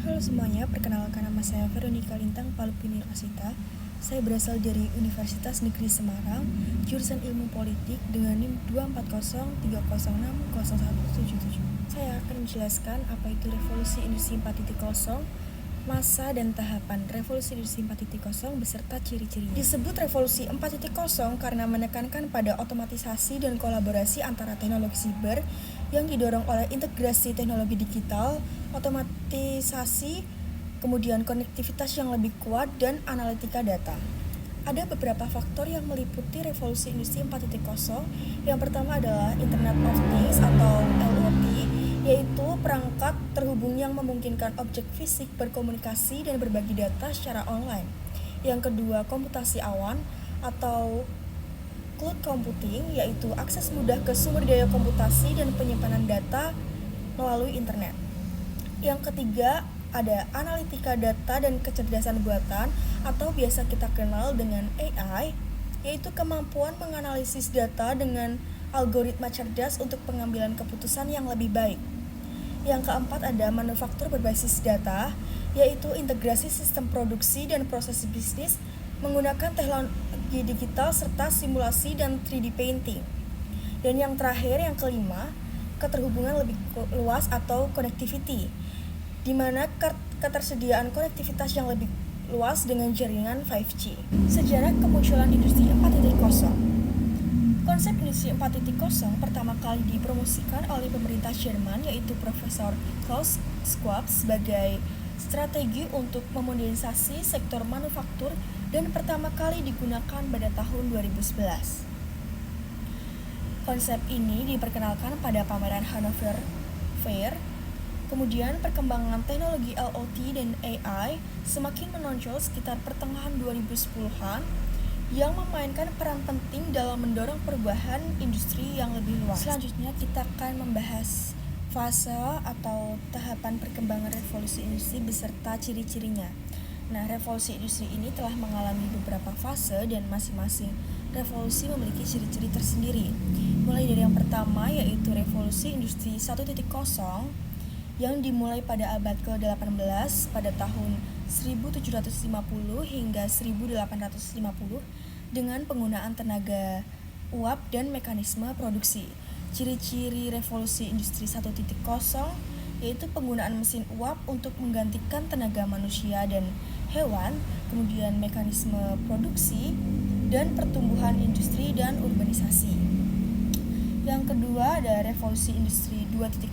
Halo semuanya, perkenalkan nama saya Veronica Lintang Palupini Rasita. Saya berasal dari Universitas Negeri Semarang, jurusan Ilmu Politik dengan NIM 24030600177. Saya akan menjelaskan apa itu Revolusi Industri 4.0, masa dan tahapan Revolusi Industri 4.0 beserta ciri-cirinya. Disebut Revolusi 4.0 karena menekankan pada otomatisasi dan kolaborasi antara teknologi siber yang didorong oleh integrasi teknologi digital, otomatisasi, kemudian konektivitas yang lebih kuat, dan analitika data. Ada beberapa faktor yang meliputi revolusi industri 4.0. Yang pertama adalah Internet of Things atau IoT, yaitu perangkat terhubung yang memungkinkan objek fisik berkomunikasi dan berbagi data secara online. Yang kedua, komputasi awan atau cloud computing, yaitu akses mudah ke sumber daya komputasi dan penyimpanan data melalui internet. Yang ketiga, ada analitika data dan kecerdasan buatan atau biasa kita kenal dengan AI, yaitu kemampuan menganalisis data dengan algoritma cerdas untuk pengambilan keputusan yang lebih baik. Yang keempat, ada manufaktur berbasis data, yaitu integrasi sistem produksi dan proses bisnis menggunakan teknologi digital serta simulasi dan 3D painting. Dan yang terakhir, yang kelima, keterhubungan lebih luas atau connectivity, di mana ketersediaan konektivitas yang lebih luas dengan jaringan 5G. Sejarah kemunculan industri 4.0. Konsep industri 4.0 pertama kali dipromosikan oleh pemerintah Jerman, yaitu Profesor Klaus Schwab, sebagai strategi untuk memodernisasi sektor manufaktur dan pertama kali digunakan pada tahun 2011. Konsep ini diperkenalkan pada pameran Hanover Fair. Kemudian perkembangan teknologi IoT dan AI semakin menonjol sekitar pertengahan 2010-an yang memainkan peran penting dalam mendorong perubahan industri yang lebih luas. Selanjutnya kita akan membahas fase atau tahapan perkembangan revolusi industri beserta ciri-cirinya. Nah, revolusi industri ini telah mengalami beberapa fase dan masing-masing revolusi memiliki ciri-ciri tersendiri. Mulai dari yang pertama, yaitu revolusi industri 1.0 yang dimulai pada abad ke-18 pada tahun 1750 hingga 1850 dengan penggunaan tenaga uap dan mekanisme produksi. Ciri-ciri revolusi industri 1.0 yaitu penggunaan mesin uap untuk menggantikan tenaga manusia dan hewan, kemudian mekanisme produksi, dan pertumbuhan industri dan urbanisasi. Yang kedua ada revolusi industri 2.0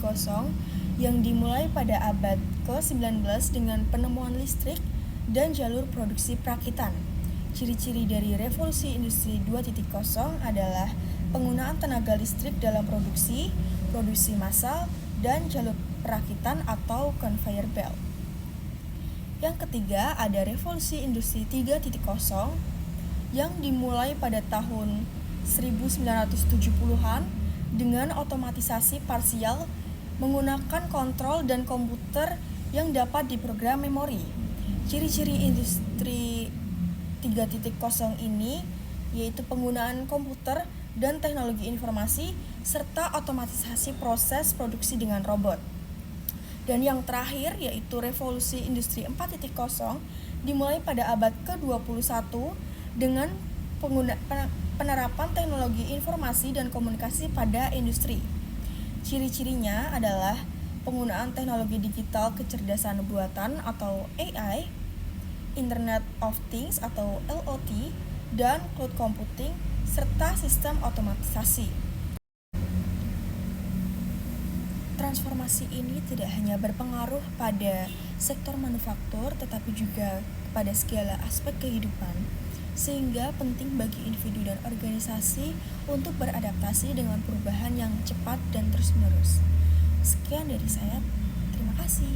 yang dimulai pada abad ke-19 dengan penemuan listrik dan jalur produksi perakitan. Ciri-ciri dari revolusi industri 2.0 adalah penggunaan tenaga listrik dalam produksi massal, dan jalur perakitan atau conveyor belt. Yang ketiga ada revolusi industri 3.0 yang dimulai pada tahun 1970-an dengan otomatisasi parsial menggunakan kontrol dan komputer yang dapat diprogram memori. Ciri-ciri industri 3.0 ini yaitu penggunaan komputer dan teknologi informasi serta otomatisasi proses produksi dengan robot. Dan yang terakhir yaitu revolusi industri 4.0 dimulai pada abad ke-21 dengan penerapan teknologi informasi dan komunikasi pada industri. Ciri-cirinya adalah penggunaan teknologi digital kecerdasan buatan atau AI, Internet of Things atau IoT, dan cloud computing, serta sistem otomatisasi. Transformasi ini tidak hanya berpengaruh pada sektor manufaktur, tetapi juga pada segala aspek kehidupan, sehingga penting bagi individu dan organisasi untuk beradaptasi dengan perubahan yang cepat dan terus-menerus. Sekian dari saya, terima kasih.